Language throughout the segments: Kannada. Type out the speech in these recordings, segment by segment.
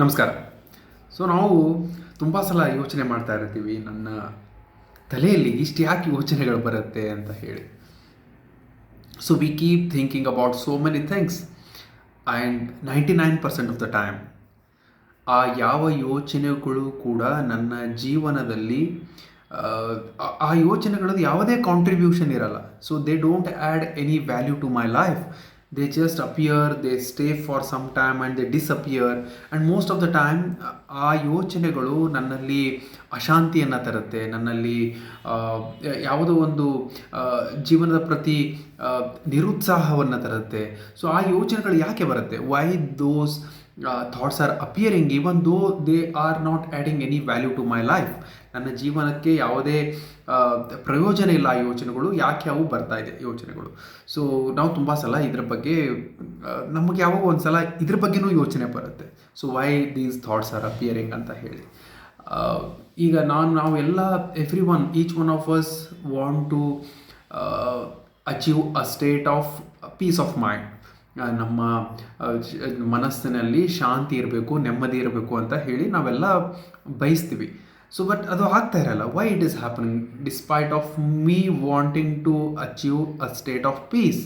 ನಮಸ್ಕಾರ. ನಾವು ತುಂಬ ಸಲ ಯೋಚನೆ ಮಾಡ್ತಾ ಇರ್ತೀವಿ, ನನ್ನ ತಲೆಯಲ್ಲಿ ಇಷ್ಟು ಯಾಕೆ ಯೋಚನೆಗಳು ಬರುತ್ತೆ ಅಂತ ಹೇಳಿ. We keep thinking about so many things and 99% of the time ಆ ಯಾವ ಯೋಚನೆಗಳು ಕೂಡ ನನ್ನ ಜೀವನದಲ್ಲಿ ಆ ಯೋಚನೆಗಳದ್ದು ಯಾವುದೇ ಕಾಂಟ್ರಿಬ್ಯೂಷನ್ ಇರಲ್ಲ. They don't add any value to my life. They just appear, they stay for some time and they disappear. And most of the time ಆ ಯೋಚನೆಗಳು ನನ್ನಲ್ಲಿ ಅಶಾಂತಿಯನ್ನು ತರುತ್ತೆ, ನನ್ನಲ್ಲಿ ಯಾವುದೋ ಒಂದು ಜೀವನದ ಪ್ರತಿ ನಿರುತ್ಸಾಹವನ್ನು ತರುತ್ತೆ. ಆ ಯೋಚನೆಗಳು ಯಾಕೆ ಬರುತ್ತೆ? Why those thoughts are appearing even though they are not adding any value to my life. ನನ್ನ ಜೀವನಕ್ಕೆ ಯಾವುದೇ ಪ್ರಯೋಜನ ಇಲ್ಲ ಆ ಯೋಚನೆಗಳು. ಯಾಕೆ ಅವು ಬರ್ತಾ ಇದೆ ಯೋಚನೆಗಳು? ನಾವು ತುಂಬ ಸಲ ಇದ್ರ ಬಗ್ಗೆ ನಮಗೆ ಯಾವಾಗ ಒಂದು ಸಲ ಇದ್ರ ಬಗ್ಗೆನೂ ಯೋಚನೆ ಬರುತ್ತೆ. Why these thoughts are appearing ಅಂತ ಹೇಳಿ. ಈಗ ನಾವೆಲ್ಲ everyone, each one of us want to achieve a state of peace of mind. ನಮ್ಮ ಮನಸ್ಸಿನಲ್ಲಿ ಶಾಂತಿ ಇರಬೇಕು, ನೆಮ್ಮದಿ ಇರಬೇಕು ಅಂತ ಹೇಳಿ ನಾವೆಲ್ಲ ಬಯಸ್ತೀವಿ. ಬಟ್ ಅದು ಆಗ್ತಾ ಇರಲ್ಲ. Why it is happening despite of me wanting to achieve a state of peace?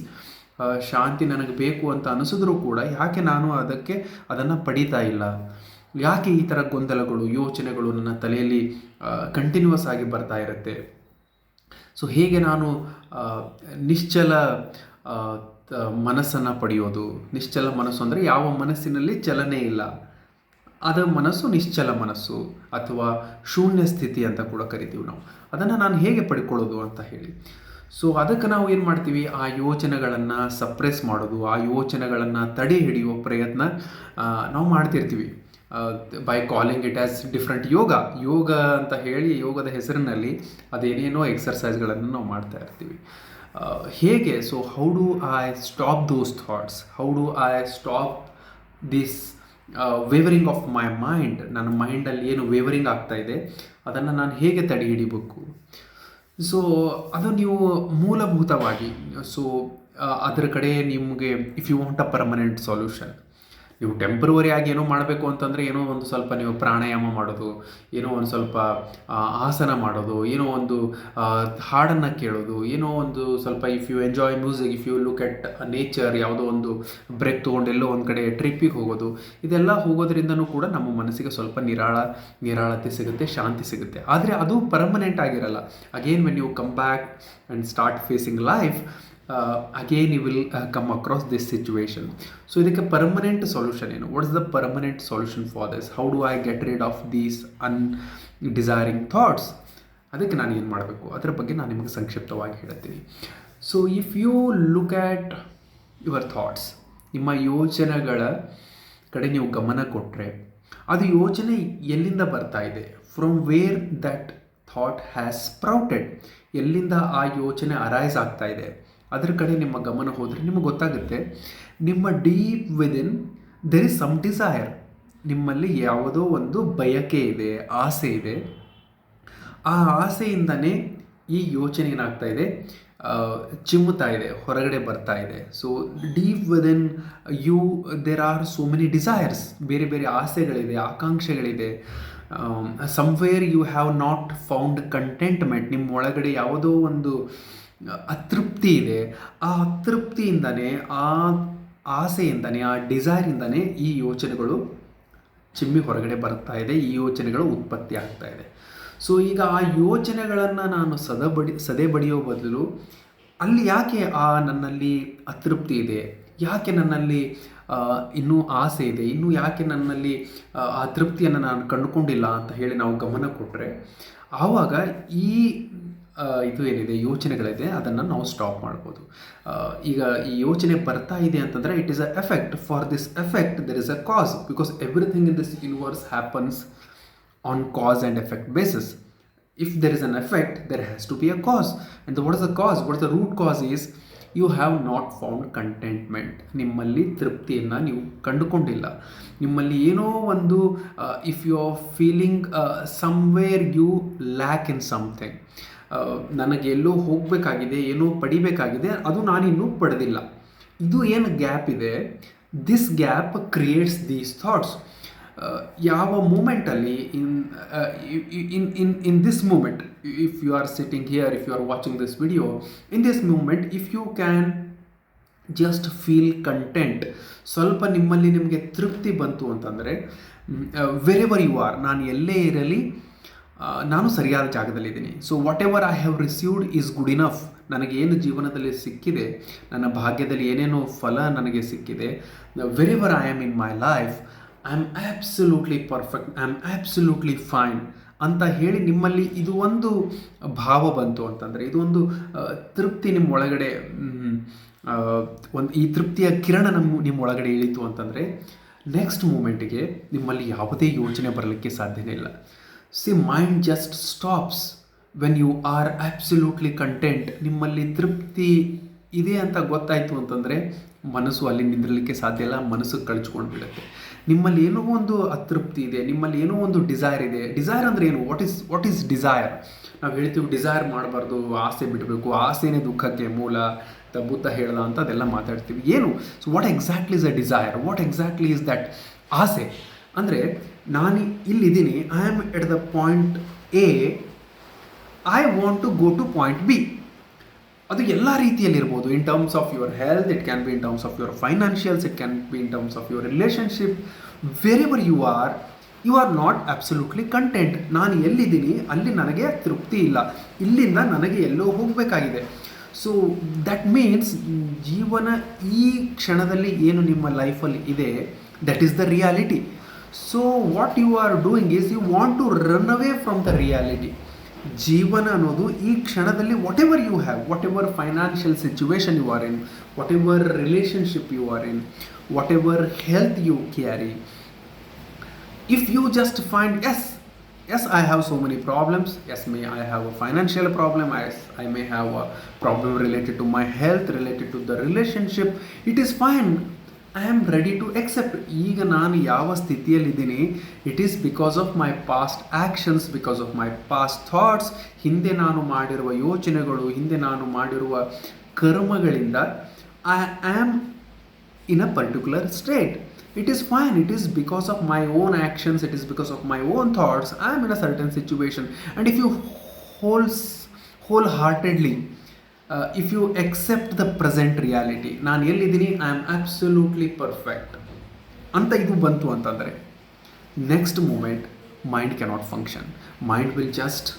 ಶಾಂತಿ ನನಗೆ ಬೇಕು ಅಂತ ಅನಿಸಿದ್ರೂ ಕೂಡ ಯಾಕೆ ನಾನು ಅದನ್ನು ಪಡೀತಾ ಇಲ್ಲ? ಯಾಕೆ ಈ ಥರ ಗೊಂದಲಗಳು, ಯೋಚನೆಗಳು ನನ್ನ ತಲೆಯಲ್ಲಿ ಕಂಟಿನ್ಯೂಸ್ ಆಗಿ ಬರ್ತಾ ಇರುತ್ತೆ? ಹೇಗೆ ನಾನು ನಿಶ್ಚಲ ಮನಸ್ಸನ್ನು ಪಡೆಯೋದು? ನಿಶ್ಚಲ ಮನಸ್ಸು ಅಂದರೆ ಯಾವ ಮನಸ್ಸಿನಲ್ಲಿ ಚಲನೆ ಇಲ್ಲ, ಅದರ ಮನಸ್ಸು ನಿಶ್ಚಲ ಮನಸ್ಸು ಅಥವಾ ಶೂನ್ಯ ಸ್ಥಿತಿ ಅಂತ ಕೂಡ ಕರಿತೀವಿ ನಾವು. ಅದನ್ನು ನಾನು ಹೇಗೆ ಪಡ್ಕೊಳ್ಳೋದು ಅಂತ ಹೇಳಿ. ಅದಕ್ಕೆ ನಾವು ಏನು ಮಾಡ್ತೀವಿ? ಆ ಯೋಚನೆಗಳನ್ನು ಸಪ್ರೆಸ್ ಮಾಡೋದು, ಆ ಯೋಚನೆಗಳನ್ನು ತಡೆ ಹಿಡಿಯುವ ಪ್ರಯತ್ನ ನಾವು ಮಾಡ್ತಿರ್ತೀವಿ. By calling it as different yoga ಅಂತ ಹೇಳಿ, ಯೋಗದ ಹೆಸರಿನಲ್ಲಿ ಅದೇನೇನೋ ಎಕ್ಸರ್ಸೈಸ್ಗಳನ್ನು ನಾವು ಮಾಡ್ತಾ ಇರ್ತೀವಿ. ಹೇಗೆ? How do I stop those thoughts? How do I stop this wavering of my mind? ನನ್ನ ಮೈಂಡಲ್ಲಿ ಏನು ವೇವರಿಂಗ್ ಆಗ್ತಾ ಇದೆ ಅದನ್ನು ನಾನು ಹೇಗೆ ತಡೆ ಹಿಡಿಬೇಕು? ಅದು ನೀವು ಮೂಲಭೂತವಾಗಿ ಅದರ ಕಡೆ ನಿಮಗೆ, if you want a permanent solution, ನೀವು ಟೆಂಪ್ರವರಿ ಆಗಿ ಏನೋ ಮಾಡಬೇಕು ಅಂತಂದರೆ ಏನೋ ಒಂದು ಸ್ವಲ್ಪ ನೀವು ಪ್ರಾಣಾಯಾಮ ಮಾಡೋದು, ಏನೋ ಒಂದು ಸ್ವಲ್ಪ ಆಸನ ಮಾಡೋದು, ಏನೋ ಒಂದು ಹಾಡನ್ನು ಕೇಳೋದು, ಏನೋ ಒಂದು ಸ್ವಲ್ಪ if you enjoy music, if you look at nature, ಯಾವುದೋ ಒಂದು ಬ್ರೇಕ್ ತೊಗೊಂಡು ಎಲ್ಲೋ ಒಂದು ಕಡೆ ಟ್ರಿಪ್ಪಿಗೆ ಹೋಗೋದು, ಇದೆಲ್ಲ ಹೋಗೋದ್ರಿಂದನೂ ಕೂಡ ನಮ್ಮ ಮನಸ್ಸಿಗೆ ಸ್ವಲ್ಪ ನಿರಾಳತೆ ಸಿಗುತ್ತೆ, ಶಾಂತಿ ಸಿಗುತ್ತೆ. ಆದರೆ ಅದು ಪರ್ಮನೆಂಟ್ ಆಗಿರಲ್ಲ. Again when you come back and start facing life, again you will come across this situation. ಇದಕ್ಕೆ ಪರ್ಮನೆಂಟ್ ಸೊಲ್ಯೂಷನ್ ಏನು? What is the permanent solution for this? How do I get rid of these undesiring thoughts? ಅದಕ್ಕೆ ನಾನು ಏನು ಮಾಡಬೇಕು ಅದರ ಬಗ್ಗೆ ನಾನು ನಿಮಗೆ ಸಂಕ್ಷಿಪ್ತವಾಗಿ ಹೇಳ್ತೀನಿ. If you look at your thoughts, ನಿಮ್ಮ ಯೋಚನೆಗಳ ಕಡೆ ನೀವು ಗಮನ ಕೊಟ್ಟರೆ, ಅದು ಯೋಚನೆ ಎಲ್ಲಿಂದ ಬರ್ತಾ ಇದೆ? From where that thought has sprouted. ಎಲ್ಲಿಂದ ಆ ಯೋಚನೆ ಅರೈಸ್ ಆಗ್ತಾ ಇದೆ ಅದರ ಕಡೆ ನಿಮ್ಮ ಗಮನ ಹೋದರೆ ನಿಮಗೆ ಗೊತ್ತಾಗುತ್ತೆ, ನಿಮ್ಮ deep within there is some desire. ನಿಮ್ಮಲ್ಲಿ ಯಾವುದೋ ಒಂದು ಬಯಕೆ ಇದೆ, ಆಸೆ ಇದೆ. ಆ ಆಸೆಯಿಂದನೇ ಈ ಯೋಚನೆ ಏನಾಗ್ತಾ ಇದೆ, ಚಿಮ್ಮುತ್ತಾ ಇದೆ, ಹೊರಗಡೆ ಬರ್ತಾ ಇದೆ. Deep within you there are so many desires. ಬೇರೆ ಬೇರೆ ಆಸೆಗಳಿದೆ, ಆಕಾಂಕ್ಷೆಗಳಿದೆ. Somewhere you have not found contentment. ನಿಮ್ಮ ಒಳಗಡೆ ಯಾವುದೋ ಒಂದು ಅತೃಪ್ತಿ ಇದೆ. ಆ ಅತೃಪ್ತಿಯಿಂದನೇ, ಆ ಆಸೆಯಿಂದನೇ, ಆ ಡಿಸೈರಿಂದನೇ ಈ ಯೋಚನೆಗಳು ಚಿಮ್ಮಿ ಹೊರಗಡೆ ಬರ್ತಾ ಇದೆ, ಈ ಯೋಚನೆಗಳು ಉತ್ಪತ್ತಿ ಆಗ್ತಾ ಇದೆ. ಈಗ ಆ ಯೋಚನೆಗಳನ್ನು ನಾನು ಸದೆ ಬಡಿಯೋ ಬದಲು ಅಲ್ಲಿ ಯಾಕೆ ನನ್ನಲ್ಲಿ ಅತೃಪ್ತಿ ಇದೆ, ಯಾಕೆ ನನ್ನಲ್ಲಿ ಇನ್ನೂ ಆಸೆ ಇದೆ, ಇನ್ನೂ ಯಾಕೆ ನನ್ನಲ್ಲಿ ಆ ತೃಪ್ತಿಯನ್ನು ನಾನು ಕಂಡುಕೊಂಡಿಲ್ಲ ಅಂತ ಹೇಳಿ ನಾವು ಗಮನ ಕೊಟ್ಟರೆ, ಆವಾಗ ಇದು ಏನಿದೆ, ಯೋಚನೆಗಳಿದೆ, ಅದನ್ನು ನಾವು ಸ್ಟಾಪ್ ಮಾಡ್ಬೋದು. ಈಗ ಈ ಯೋಚನೆ ಬರ್ತಾ ಇದೆ ಅಂತಂದರೆ it is a effect. For this effect there is a cause, because everything in this universe happens on cause and effect basis. If there is an effect, there has to be a cause. And what is the cause? What is the root cause is, you have not found contentment. ನಿಮ್ಮಲ್ಲಿ ತೃಪ್ತಿಯನ್ನು ನೀವು ಕಂಡುಕೊಂಡಿಲ್ಲ. ನಿಮ್ಮಲ್ಲಿ ಏನೋ ಒಂದು, if you are feeling somewhere you lack in something. ನನಗೆ ಎಲ್ಲೋ ಹೋಗಬೇಕಾಗಿದೆ, ಏನೋ ಪಡಿಬೇಕಾಗಿದೆ, ಅದು ನಾನಿನ್ನೂ ಪಡೆದಿಲ್ಲ. ಇದು ಏನು ಗ್ಯಾಪ್ ಇದೆ, this gap creates these thoughts. ಯಾವ ಮೂಮೆಂಟಲ್ಲಿ in this moment, if you are sitting here, if you are watching this video, in this moment if you can just feel content, ಸ್ವಲ್ಪ ನಿಮಗೆ ತೃಪ್ತಿ ಬಂತು ಅಂತಂದರೆ, ವೆರೆವರ್ ಯು ಆರ್, ನಾನು ಎಲ್ಲೇ ಇರಲಿ ನಾನು ಸರಿಯಾದ ಜಾಗದಲ್ಲಿದ್ದೀನಿ. So whatever I have received is good enough. ನನಗೇನು ಜೀವನದಲ್ಲಿ ಸಿಕ್ಕಿದೆ, ನನ್ನ ಭಾಗ್ಯದಲ್ಲಿ ಏನೇನೋ ಫಲ ನನಗೆ ಸಿಕ್ಕಿದೆ, wherever I am in my life, I am absolutely perfect, I am absolutely fine ಅಂತ ಹೇಳಿ ನಿಮ್ಮಲ್ಲಿ ಇದು ಒಂದು ಭಾವ ಬಂತು ಅಂತಂದರೆ, ಇದು ಒಂದು ತೃಪ್ತಿ ನಿಮ್ಮ ಒಳಗಡೆ, ಈ ತೃಪ್ತಿಯ ಕಿರಣ ನಿಮ್ಮ ಒಳಗಡೆ ಇಳಿತು ಅಂತಂದರೆ, ನೆಕ್ಸ್ಟ್ ಮೂಮೆಂಟಿಗೆ ನಿಮ್ಮಲ್ಲಿ ಯಾವುದೇ ಯೋಚನೆ ಬರಲಿಕ್ಕೆ ಸಾಧ್ಯನೇ ಇಲ್ಲ. See, mind just stops when you are absolutely content. ನಿಮ್ಮಲ್ಲಿ ತೃಪ್ತಿ ಇದೆ ಅಂತ ಗೊತ್ತಾಯಿತು ಅಂತಂದರೆ ಮನಸ್ಸು ಅಲ್ಲಿ ನಿಂದಿರಲಿಕ್ಕೆ ಸಾಧ್ಯ ಇಲ್ಲ, ಮನಸ್ಸು ಕಳ್ಚ್ಕೊಂಡು ಬಿಡುತ್ತೆ. ನಿಮ್ಮಲ್ಲಿ ಏನೋ ಒಂದು ಅತೃಪ್ತಿ ಇದೆ, ನಿಮ್ಮಲ್ಲಿ ಏನೋ ಒಂದು ಡಿಸೈರ್ ಇದೆ. ಡಿಸೈರ್ ಅಂದರೆ ಏನು? What is desire? ನಾವು ಹೇಳ್ತೀವಿ ಡಿಸೈರ್ ಮಾಡಬಾರ್ದು, ಆಸೆ ಬಿಡಬೇಕು, ಆಸೆನೇ ದುಃಖಕ್ಕೆ ಮೂಲ, ಬುದ್ಧ ಹೇಳ್ದ ಅಂತ ಅದೆಲ್ಲ ಮಾತಾಡ್ತೀವಿ. ಏನು? So what exactly is a desire? What exactly is that ಆಸೆ? ಅಂದರೆ ನಾನು ಇಲ್ಲಿದ್ದೀನಿ, I am at the point A, I want to go to point B. ಅದು ಎಲ್ಲ ರೀತಿಯಲ್ಲಿರ್ಬೋದು. In terms of your health, it can be in terms of your financials, it can be in terms of your relationship. Wherever you are not absolutely content. ನಾನು ಎಲ್ಲಿದ್ದೀನಿ ಅಲ್ಲಿ ನನಗೆ ತೃಪ್ತಿ ಇಲ್ಲ, ಇಲ್ಲಿಂದ ನನಗೆ ಎಲ್ಲೋ ಹೋಗಬೇಕಾಗಿದೆ. ಸೊ ದಟ್ ಮೀನ್ಸ್ ಜೀವನ ಈ ಕ್ಷಣದಲ್ಲಿ ಏನು ನಿಮ್ಮ ಲೈಫಲ್ಲಿ ಇದೆ, that is the reality. So what you are doing is you want to run away from the reality. ಜೀವನ ಅನ್ನೋದು ಈ ಕ್ಷಣದಲ್ಲಿ whatever you have, whatever financial situation you are in, whatever relationship you are in, whatever health you carry, if you just find yes I have so many problems, yes may I have a financial problem, I may have a problem related to my health, related to the relationship, it is fine, I am ready to accept. ಈಗ ನಾನು ಯಾವ ಸ್ಥಿತಿಯಲ್ಲಿದ್ದೀನಿ, it is because of my past actions, because of my past thoughts. ಹಿಂದೆ ನಾನು ಮಾಡಿರುವ ಯೋಚನೆಗಳು, ಹಿಂದೆ ನಾನು ಮಾಡಿರುವ ಕರ್ಮಗಳಿಂದ I am in a particular state. It is fine, it is because of my own actions, it is because of my own thoughts, I am in a certain situation. And if you wholeheartedly, if you accept the present reality, ನಾನು ಎಲ್ಲಿದ್ದೀನಿ, I am absolutely perfect ಅಂತ ಇದು ಬಂತು ಅಂತಂದರೆ, next moment mind cannot function. Mind will just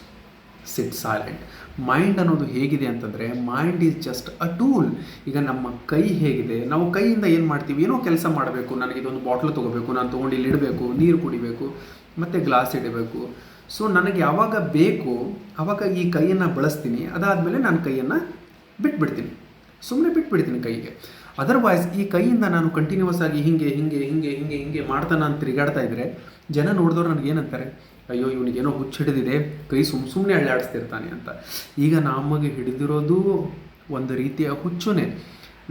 sit silent. Mind ಅನ್ನೋದು ಹೇಗಿದೆ ಅಂತಂದರೆ, mind is just a tool. ಈಗ ನಮ್ಮ ಕೈ ಹೇಗಿದೆ, ನಾವು ಕೈಯಿಂದ ಏನು ಮಾಡ್ತೀವಿ, ಏನೋ ಕೆಲಸ ಮಾಡಬೇಕು, ನನಗೆ ಇದೊಂದು ಬಾಟ್ಲು ತೊಗೋಬೇಕು, ನಾನು ತೊಗೊಂಡು ಇಲ್ಲಿ ಇಡಬೇಕು, ನೀರು ಕುಡಿಬೇಕು, ಮತ್ತು ಗ್ಲಾಸ್ ಇಡಬೇಕು. ಸೊ ನನಗೆ ಯಾವಾಗ ಬೇಕು ಆವಾಗ ಈ ಕೈಯನ್ನು ಬಳಸ್ತೀನಿ, ಅದಾದಮೇಲೆ ನಾನು ಕೈಯನ್ನು ಬಿಟ್ಬಿಡ್ತೀನಿ, ಸುಮ್ಮನೆ ಬಿಟ್ಬಿಡ್ತೀನಿ ಕೈಗೆ. ಅದರ್ವೈಸ್ ಈ ಕೈಯಿಂದ ನಾನು ಕಂಟಿನ್ಯೂಸ್ ಆಗಿ ಹಿಂಗೆ ಹಿಂಗೆ ಹಿಂಗೆ ಹಿಂಗೆ ಹಿಂಗೆ ಮಾಡ್ತಾ ನಾನು ತಿರುಗಾಡ್ತಾ ಇದ್ದರೆ ಜನ ನೋಡಿದವ್ರು ನನಗೇನಂತಾರೆ, ಅಯ್ಯೋ ಇವನಿಗೇನೋ ಹುಚ್ಚು ಹಿಡಿದಿದೆ, ಕೈ ಸುಮ್ಮನೆ ಅಳ್ಳಾಡಿಸ್ತಿರ್ತಾನೆ ಅಂತ. ಈಗ ನಮಗೆ ಹಿಡಿದಿರೋದು ಒಂದು ರೀತಿಯ ಹುಚ್ಚುನೇ.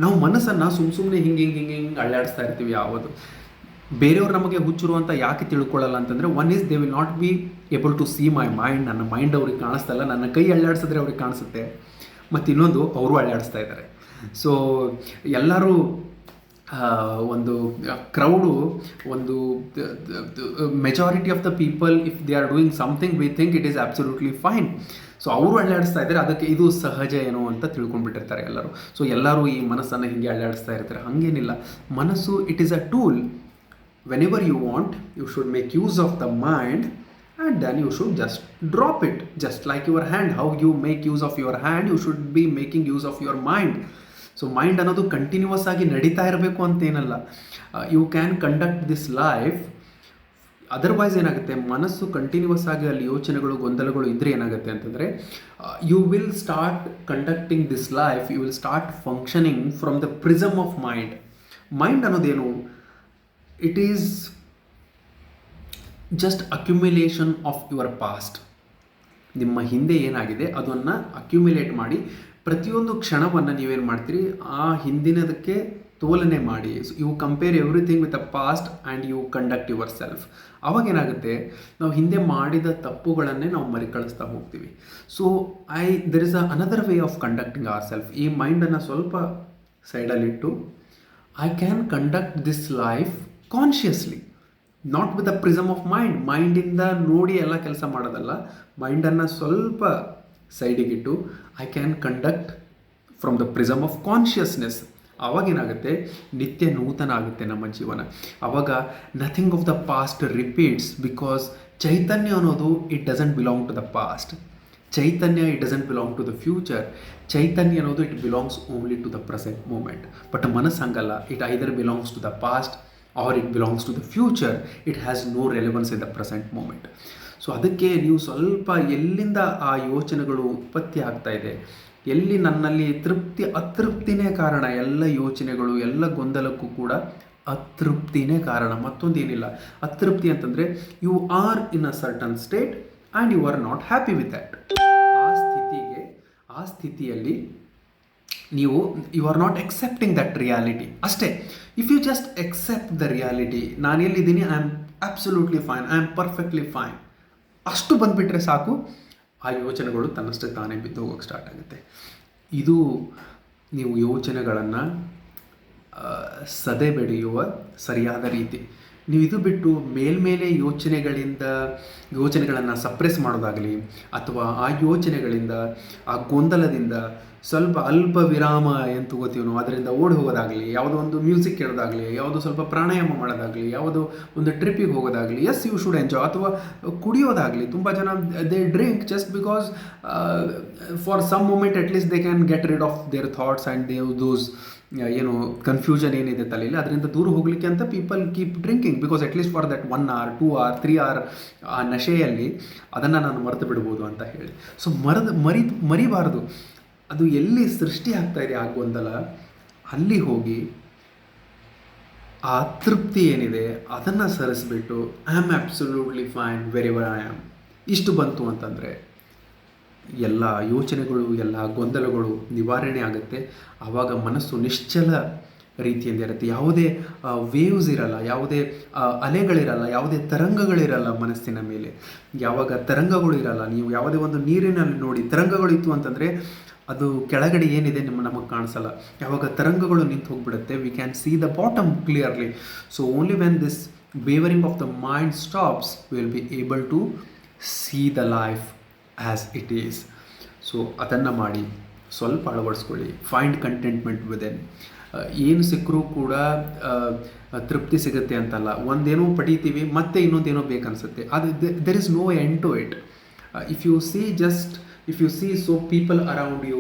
ನಾವು ಮನಸ್ಸನ್ನು ಸುಮ್ಮನೆ ಹಿಂಗೆ ಹಿಂಗೆ ಹಿಂಗೆ ಹಿಂಗೆ ಅಳ್ಳಾಡಿಸ್ತಾ ಇರ್ತೀವಿ. ಯಾವುದು ಬೇರೆಯವ್ರು ನಮಗೆ ಹುಚ್ಚರು ಅಂತ ಯಾಕೆ ತಿಳ್ಕೊಳ್ಳಲ್ಲ ಅಂತಂದರೆ, one is they will not be able to see my mind. ನನ್ನ ಮೈಂಡ್ ಅವ್ರಿಗೆ ಕಾಣಿಸ್ತಲ್ಲ, ನನ್ನ ಕೈ ಅಳ್ಳಾಡಿಸಿದ್ರೆ ಅವ್ರಿಗೆ ಕಾಣಿಸುತ್ತೆ. ಮತ್ತು ಇನ್ನೊಂದು, ಅವರು ಅಳ್ಳಾಡಿಸ್ತಾ ಇದ್ದಾರೆ. ಸೊ ಎಲ್ಲರೂ ಒಂದು ಕ್ರೌಡು, ಒಂದು majority of the people, if they are doing something we think it is absolutely fine. So ಅವರು ಅಳ್ಳಾಡಿಸ್ತಾ ಇದ್ದಾರೆ, ಅದಕ್ಕೆ ಇದು ಸಹಜ ಏನೋ ಅಂತ ತಿಳ್ಕೊಂಡ್ಬಿಟ್ಟಿರ್ತಾರೆ ಎಲ್ಲರೂ. ಸೊ ಎಲ್ಲರೂ ಈ ಮನಸ್ಸನ್ನು ಹೀಗೆ ಅಳ್ಳಾಡಿಸ್ತಾ ಇರ್ತಾರೆ. ಹಾಗೇನಿಲ್ಲ, ಮನಸ್ಸು it is a tool. Whenever you want, you should make use of the mind and then you should just drop it, just like your hand. How you make use of your hand, you should be making use of your mind. So mind ಅನ್ನೋದು ಕಂಟಿನ್ಯೂಸ್ ಆಗಿ ನಡೀತಾ ಇರಬೇಕು ಅಂತೇನಲ್ಲ. You can conduct this life. Otherwise ಏನಾಗುತ್ತೆ, ಮನಸ್ಸು ಕಂಟಿನ್ಯೂಸ್ ಆಗಿ ಅಲ್ಲಿ ಯೋಚನೆಗಳು, ಗೊಂದಲಗಳು ಇದ್ದರೆ ಏನಾಗುತ್ತೆ ಅಂತಂದರೆ, you will start conducting this life, you will start functioning from the prism of mind. Mind ಅನ್ನೋದೇನು, it is just accumulation of your past. ನಿಮ್ಮ ಹಿಂದೆ ಏನಾಗಿದೆ ಅದನ್ನು ಅಕ್ಯುಮಿಲೇಟ್ ಮಾಡಿ, ಪ್ರತಿಯೊಂದು ಕ್ಷಣವನ್ನು ನೀವೇನು ಮಾಡ್ತೀರಿ, ಆ ಹಿಂದಿನದಕ್ಕೆ ತೋಲನೆ ಮಾಡಿ. You compare everything with a past and you conduct yourself. ಅವಾಗೇನಾಗುತ್ತೆ, ನಾವು ಹಿಂದೆ ಮಾಡಿದ ತಪ್ಪುಗಳನ್ನೇ ನಾವು ಮರಿಕಳಿಸ್ತಾ ಹೋಗ್ತೀವಿ. So there is another way of conducting ourself. ಈ ಮೈಂಡನ್ನು ಸ್ವಲ್ಪ ಸೈಡಲ್ಲಿಟ್ಟು, I can conduct this life consciously. Not with the prism of ಮೈಂಡಿಂದ ನೋಡಿ ಎಲ್ಲ ಕೆಲಸ ಮಾಡೋದಲ್ಲ. ಮೈಂಡನ್ನು ಸ್ವಲ್ಪ ಸೈಡಿಗಿಟ್ಟು I can conduct from the prism of consciousness. ಆವಾಗೇನಾಗುತ್ತೆ, ನಿತ್ಯ ನೂತನ ಆಗುತ್ತೆ ನಮ್ಮ ಜೀವನ. ಆವಾಗ nothing of the past repeats, because ಚೈತನ್ಯ ಅನ್ನೋದು it doesn't belong to the past. ಚೈತನ್ಯ it doesn't belong to the future. ಚೈತನ್ಯ ಅನ್ನೋದು it belongs only to the present moment. But ಮನಸ್ಸು ಹಂಗಲ್ಲ, it either belongs to the past or it belongs to the future. It has no relevance in the present moment. So ಅದಕ್ಕೆ ನೀವು ಸ್ವಲ್ಪ ಎಲ್ಲಿಂದ ಆ ಯೋಚನೆಗಳು ಉತ್ಪತ್ತಿ ಆಗ್ತಾ ಇದೆ, ಎಲ್ಲಿ ನನ್ನಲ್ಲಿ ಅತೃಪ್ತಿನೇ ಕಾರಣ. ಎಲ್ಲ ಯೋಚನೆಗಳು, ಎಲ್ಲ ಗೊಂದಲಕ್ಕೂ ಕೂಡ ಅತೃಪ್ತಿನೇ ಕಾರಣ, ಮತ್ತೊಂದೇನಿಲ್ಲ. ಅತೃಪ್ತಿ ಅಂತಂದರೆ you are in a certain state and you are not happy with that. ಆ ಸ್ಥಿತಿಯಲ್ಲಿ ನೀವು you are not accepting that reality ಅಷ್ಟೇ. If you just accept the reality, ನಾನು ಎಲ್ಲಿದ್ದೀನಿ, I am absolutely fine, I am perfectly fine, ಅಷ್ಟು ಬಂದುಬಿಟ್ರೆ ಸಾಕು, ಆ ಯೋಚನೆಗಳು ತನ್ನಷ್ಟಕ್ಕೆ ತಾನೇ ಬಿದ್ದು ಹೋಗೋಕ್ಕೆ ಸ್ಟಾರ್ಟ್ ಆಗುತ್ತೆ. ಇದು ನೀವು ಯೋಚನೆಗಳನ್ನು ಸದೆ ಬೆಳೆಯುವ ಸರಿಯಾದ ರೀತಿ. ನೀವು ಇದು ಬಿಟ್ಟು ಮೇಲ್ಮೇಲೆ ಯೋಚನೆಗಳನ್ನು ಸಪ್ರೆಸ್ ಮಾಡೋದಾಗಲಿ, ಅಥವಾ ಆ ಯೋಚನೆಗಳಿಂದ, ಆ ಗೊಂದಲದಿಂದ ಸ್ವಲ್ಪ ಅಲ್ಪ ವಿರಾಮ ಏನು ತಗೋತೀವಿ ನಾವು, ಅದರಿಂದ ಓಡಿ ಹೋಗೋದಾಗಲಿ, ಯಾವುದೋ ಒಂದು ಮ್ಯೂಸಿಕ್ ಕೇಳೋದಾಗಲಿ, ಯಾವುದೋ ಸ್ವಲ್ಪ ಪ್ರಾಣಾಯಾಮ ಮಾಡೋದಾಗಲಿ, ಯಾವುದೋ ಒಂದು ಟ್ರಿಪ್ಪಿಗೆ ಹೋಗೋದಾಗಲಿ, ಎಸ್ ಯು ಶುಡ್ ಎಂಜಾಯ್. ಅಥವಾ ಕುಡಿಯೋದಾಗಲಿ, ತುಂಬ ಜನ they drink just because for some moment at least they can get rid of their thoughts and those ಏನು ಕನ್ಫ್ಯೂಷನ್ ಏನಿದೆ ತಲೆಯಲ್ಲಿ, ಅದರಿಂದ ದೂರ ಹೋಗಲಿಕ್ಕೆ ಅಂತ people keep drinking, because at least for that 1 hour 2 hour 3 hour ಆ ನಶೆಯಲ್ಲಿ ಅದನ್ನು ನಾನು ಮರೆತು ಬಿಡ್ಬೋದು ಅಂತ ಹೇಳಿ. ಸೊ ಮರಿಬಾರ್ದು. ಅದು ಎಲ್ಲಿ ಸೃಷ್ಟಿ ಆಗ್ತಾ ಇದೆ ಆ ಗೊಂದಲ, ಅಲ್ಲಿ ಹೋಗಿ ಆ ತೃಪ್ತಿ ಏನಿದೆ ಅದನ್ನು ಸರಿಸ್ಬಿಟ್ಟು I am absolutely fine very well I am, ಇಷ್ಟು ಬಂತು ಅಂತಂದರೆ ಎಲ್ಲ ಯೋಚನೆಗಳು, ಎಲ್ಲ ಗೊಂದಲಗಳು ನಿವಾರಣೆ ಆಗುತ್ತೆ. ಆವಾಗ ಮನಸ್ಸು ನಿಶ್ಚಲ ರೀತಿಯಿಂದ ಇರುತ್ತೆ. ಯಾವುದೇ ವೇವ್ಸ್ ಇರಲ್ಲ, ಯಾವುದೇ ಅಲೆಗಳಿರಲ್ಲ, ಯಾವುದೇ ತರಂಗಗಳಿರಲ್ಲ ಮನಸ್ಸಿನ ಮೇಲೆ. ಯಾವಾಗ ತರಂಗಗಳು ಇರಲ್ಲ, ನೀವು ಯಾವುದೇ ಒಂದು ನೀರಿನಲ್ಲಿ ನೋಡಿ ತರಂಗಗಳಿತ್ತು ಅಂತಂದರೆ ಅದು ಕೆಳಗಡೆ ಏನಿದೆ ನಮಗೆ ಕಾಣಿಸಲ್ಲ. ಯಾವಾಗ ತರಂಗಗಳು ನಿಂತು ಹೋಗ್ಬಿಡುತ್ತೆ, we can see the bottom clearly. So only when this wavering of the mind stops will be able to see the life as it is. So ಅದನ್ನು ಮಾಡಿ ಸ್ವಲ್ಪ ಅಳವಡಿಸ್ಕೊಳ್ಳಿ. Find contentment within. ಏನು ಸಿಕ್ಕರೂ ಕೂಡ ತೃಪ್ತಿ ಸಿಗುತ್ತೆ ಅಂತಲ್ಲ. ಒಂದೇನೋ ಪಡಿತೀವಿ, ಮತ್ತೆ ಇನ್ನೊಂದೇನೋ ಬೇಕನ್ಸುತ್ತೆ. ಅದು there is no end to it. If you see so people around you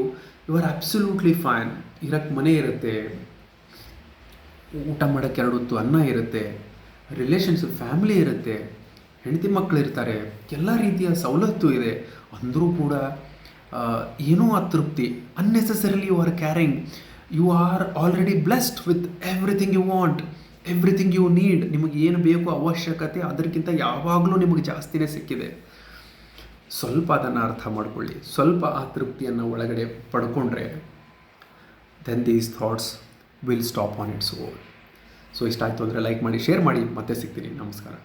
are absolutely fine. ಇರೋಕ್ಕೆ ಮನೆ ಇರುತ್ತೆ, ಊಟ ಮಾಡೋಕ್ಕೆ 2 ಹೊತ್ತು ಅನ್ನ ಇರುತ್ತೆ, ರಿಲೇಷನ್ಶಿಪ್ ಫ್ಯಾಮಿಲಿ ಇರುತ್ತೆ, ಹೆಂಡತಿ ಮಕ್ಕಳು ಇರ್ತಾರೆ, ಎಲ್ಲ ರೀತಿಯ ಸವಲತ್ತು ಇದೆ. ಅಂದರೂ ಕೂಡ ಏನೋ ಅತೃಪ್ತಿ. Unnecessarily you are carrying. You are already blessed with everything you want, everything you need. ನಿಮಗೆ ಏನು ಬೇಕು ಅವಶ್ಯಕತೆ ಅದಕ್ಕಿಂತ ಯಾವಾಗಲೂ ನಿಮಗೆ ಜಾಸ್ತಿನೇ ಸಿಕ್ಕಿದೆ. ಸ್ವಲ್ಪ ಅದನ್ನು ಅರ್ಥ ಮಾಡ್ಕೊಳ್ಳಿ. ಸ್ವಲ್ಪ ಆ ತೃಪ್ತಿಯನ್ನು ಒಳಗಡೆ ಪಡ್ಕೊಂಡ್ರೆ then these thoughts will stop on its own. So ಇಷ್ಟ ಆಯಿತು ಅಂದರೆ ಲೈಕ್ ಮಾಡಿ, ಶೇರ್ ಮಾಡಿ. ಮತ್ತೆ ಸಿಗ್ತೀನಿ. ನಮಸ್ಕಾರ.